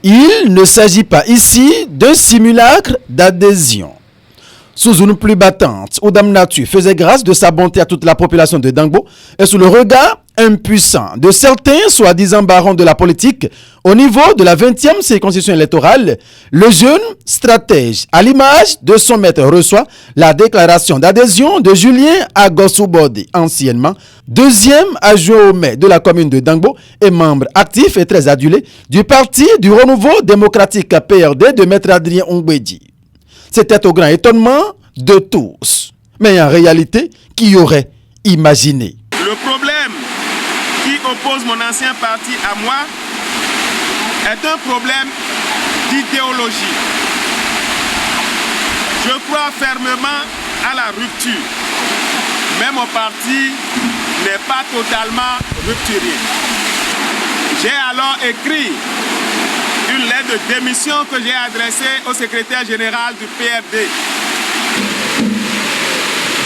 Il ne s'agit pas ici d'un simulacre d'adhésion. Sous une pluie battante, où Dame Nature faisait grâce de sa bonté à toute la population de Dangbo et sous le regard impuissant de certains soi-disant barons de la politique, au niveau de la 20e circonscription électorale, le jeune stratège, à l'image de son maître, reçoit la déclaration d'adhésion de Julien Agosubode, anciennement deuxième adjoint au maire de la commune de Dangbo et membre actif et très adulé du Parti du Renouveau démocratique PRD de maître Adrien Ongwedi. C'était au grand étonnement de tous. Mais en réalité, qui aurait imaginé? Le problème qui oppose mon ancien parti à moi est un problème d'idéologie. Je crois fermement à la rupture, mais mon parti n'est pas totalement rupturien. J'ai alors écrit une lettre de démission que j'ai adressée au secrétaire général du PRD.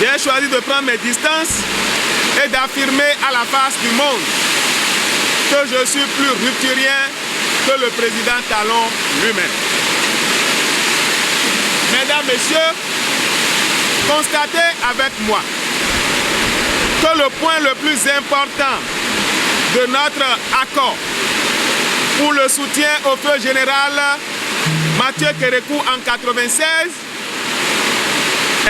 J'ai choisi de prendre mes distances et d'affirmer à la face du monde que je suis plus rupturien que le président Talon lui-même. Mesdames, Messieurs, constatez avec moi que le point le plus important de notre accord pour le soutien au feu général Mathieu Kérékou en 1996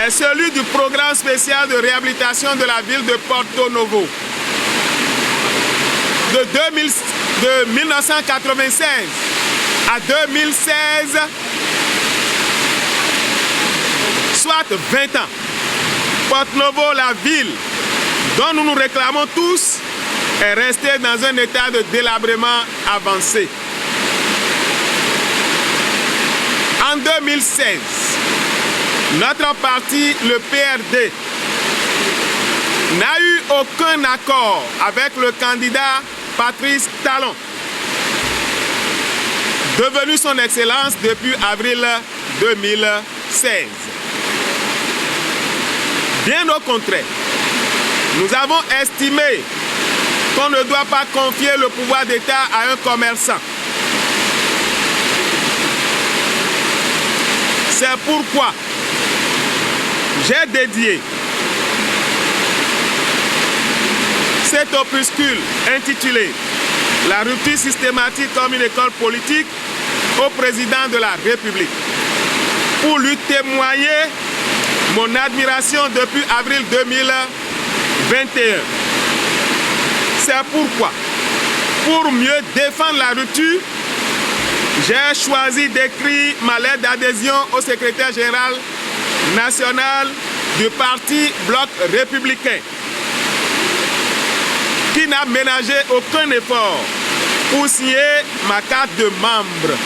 est celui du programme spécial de réhabilitation de la ville de Porto Novo. De 1996 à 2016, soit 20 ans, Porto Novo, la ville dont nous nous réclamons tous, est resté dans un état de délabrement avancé. En 2016, notre parti, le PRD, n'a eu aucun accord avec le candidat Patrice Talon, devenu son Excellence depuis avril 2016. Bien au contraire, nous avons estimé qu'on ne doit pas confier le pouvoir d'État à un commerçant. C'est pourquoi j'ai dédié cet opuscule intitulé « La rupture systématique comme une école politique » au président de la République pour lui témoigner mon admiration depuis avril 2021. C'est pourquoi, pour mieux défendre la rupture, j'ai choisi d'écrire ma lettre d'adhésion au secrétaire général national du parti Bloc républicain, qui n'a ménagé aucun effort pour signer ma carte de membre.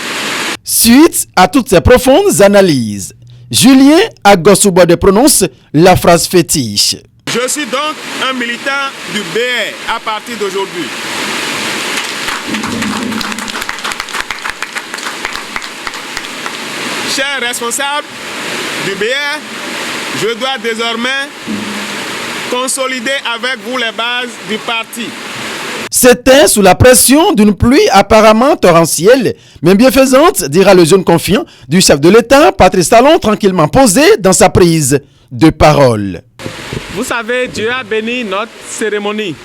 Suite à toutes ces profondes analyses, Julien Agosubode prononce la phrase fétiche. Je suis donc un militant du BR à partir d'aujourd'hui. Chers responsables du BR, je dois désormais consolider avec vous les bases du parti. C'était sous la pression d'une pluie apparemment torrentielle, mais bienfaisante, dira le jeune confiant du chef de l'État, Patrice Talon, tranquillement posé dans sa prise de parole. Vous savez, Dieu a béni notre cérémonie.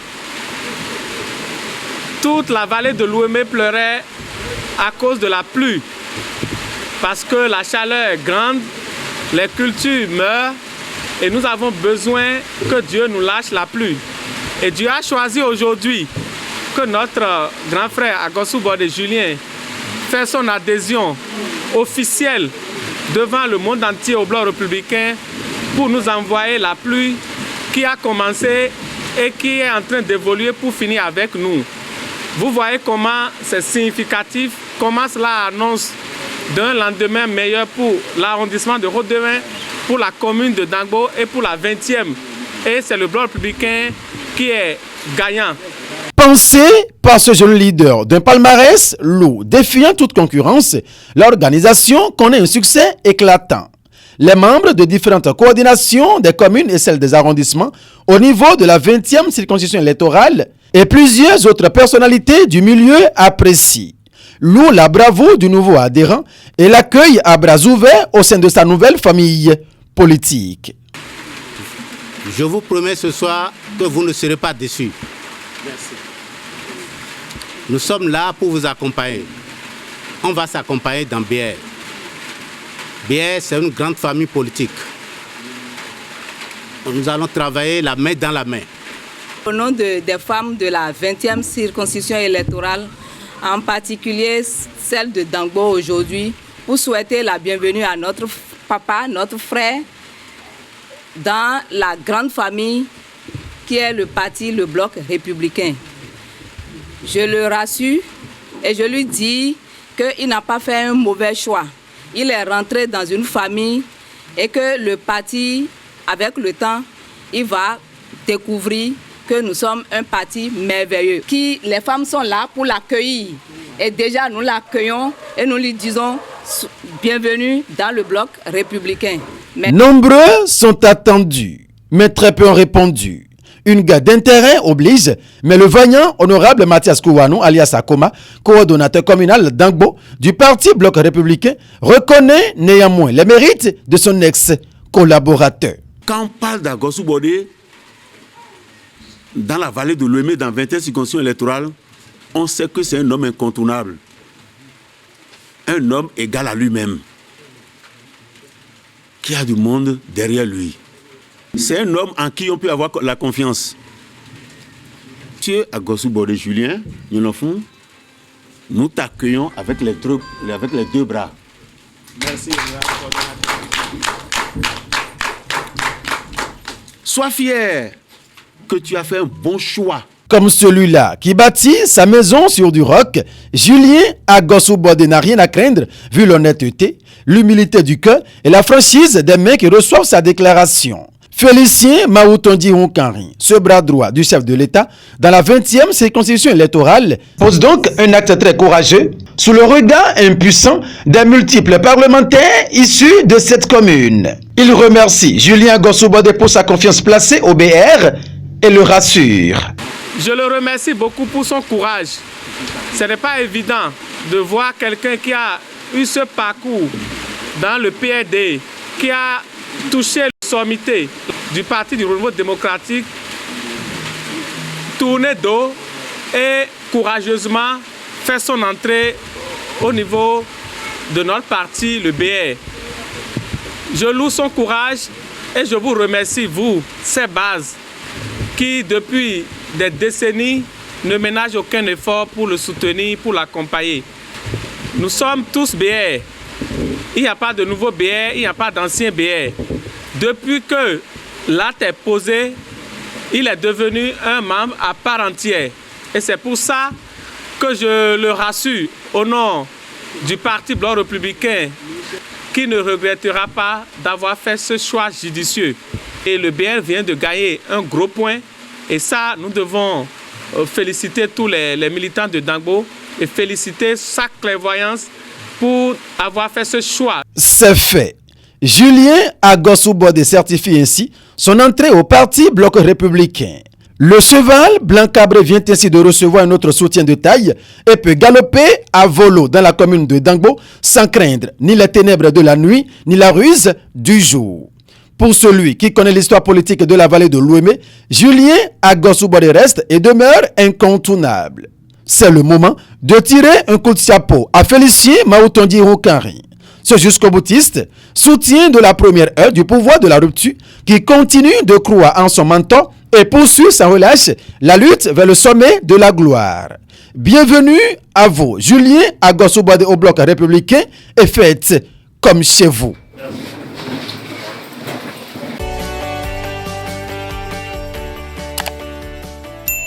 Toute la vallée de l'Ouémé pleurait à cause de la pluie. Parce que la chaleur est grande, les cultures meurent et nous avons besoin que Dieu nous lâche la pluie. Et Dieu a choisi aujourd'hui que notre grand frère Agosubode Julien fait son adhésion officielle devant le monde entier au Bloc républicain pour nous envoyer la pluie qui a commencé et qui est en train d'évoluer pour finir avec nous. Vous voyez comment c'est significatif, comment cela annonce d'un lendemain meilleur pour l'arrondissement de Haut-Devin, pour la commune de Dangbo et pour la 20e. Et c'est le Bloc républicain qui est gagnant. Pensé par ce jeune leader d'un palmarès lourd, défiant toute concurrence, l'organisation connaît un succès éclatant. Les membres de différentes coordinations des communes et celles des arrondissements au niveau de la 20e circonscription électorale et plusieurs autres personnalités du milieu apprécient. loue la bravoure du nouveau adhérent et l'accueille à bras ouverts au sein de sa nouvelle famille politique. Je vous promets ce soir que vous ne serez pas déçus. Merci. Nous sommes là pour vous accompagner. On va s'accompagner dans BR. BR, c'est une grande famille politique. Nous allons travailler la main dans la main. Au nom des femmes de la 20e circonscription électorale, en particulier celle de Dangbo aujourd'hui, pour souhaiter la bienvenue à notre papa, notre frère, dans la grande famille qui est le parti, le Bloc républicain. Je le rassure et je lui dis qu'il n'a pas fait un mauvais choix. Il est rentré dans une famille et que le parti, avec le temps, il va découvrir que nous sommes un parti merveilleux. Les femmes sont là pour l'accueillir. Et déjà, nous l'accueillons et nous lui disons bienvenue dans le Bloc républicain. Nombreux sont attendus, mais très peu ont répondu. Une guerre d'intérêt oblige, mais le vaillant honorable Mathias Kouanou, alias Akoma, coordonnateur communal d'Angbo du parti Bloc républicain, reconnaît néanmoins les mérites de son ex-collaborateur. Quand on parle d'Agosou Bodé, dans la vallée de l'Ouémé, dans 21 circonscriptions électorales, on sait que c'est un homme incontournable. Un homme égal à lui-même, qui a du monde derrière lui. C'est un homme en qui on peut avoir la confiance. Monsieur Agosou Bodé Julien, nous t'accueillons avec les deux bras. Merci. Sois fier que tu as fait un bon choix. Comme celui-là qui bâtit sa maison sur du roc, Julien Agosou Bodé n'a rien à craindre vu l'honnêteté, l'humilité du cœur et la franchise des mains qui reçoivent sa déclaration. Félicien Maoutondi Hunkari, ce bras droit du chef de l'État dans la 20e circonscription électorale, pose donc un acte très courageux sous le regard impuissant des multiples parlementaires issus de cette commune. Il remercie Julien Agosou Bodé pour sa confiance placée au BR et le rassure. Je le remercie beaucoup pour son courage. Ce n'est pas évident de voir quelqu'un qui a eu ce parcours dans le PRD, qui a touché la sommité du Parti du Renouveau démocratique, tourner dos et courageusement faire son entrée au niveau de notre parti, le BR. Je loue son courage et je vous remercie, vous, ces bases, qui depuis des décennies ne ménagent aucun effort pour le soutenir, pour l'accompagner. Nous sommes tous BR. Il n'y a pas de nouveau BR, il n'y a pas d'ancien BR. Depuis que l'acte est posé, il est devenu un membre à part entière. Et c'est pour ça que je le rassure au nom du Parti Bloc républicain qui ne regrettera pas d'avoir fait ce choix judicieux. Et le BR vient de gagner un gros point. Et ça, nous devons féliciter tous les militants de Dangbo et féliciter sa clairvoyance pour avoir fait ce choix. C'est fait. Julien Agosou Bodé certifie ainsi son entrée au parti Bloc républicain. Le cheval blanc cabré vient ainsi de recevoir un autre soutien de taille et peut galoper à volo dans la commune de Dangbo sans craindre ni les ténèbres de la nuit ni la ruse du jour. Pour celui qui connaît l'histoire politique de la vallée de l'Ouémé, Julien Agosou Bodé reste et demeure incontournable. C'est le moment de tirer un coup de chapeau à Félicien Maoutondi Hunkari. Ce jusqu'au boutiste soutient de la première heure du pouvoir de la rupture qui continue de croire en son mentor et poursuit sans relâche la lutte vers le sommet de la gloire. Bienvenue à vous, Julien Agosou Bodé au Bloc républicain et faites comme chez vous.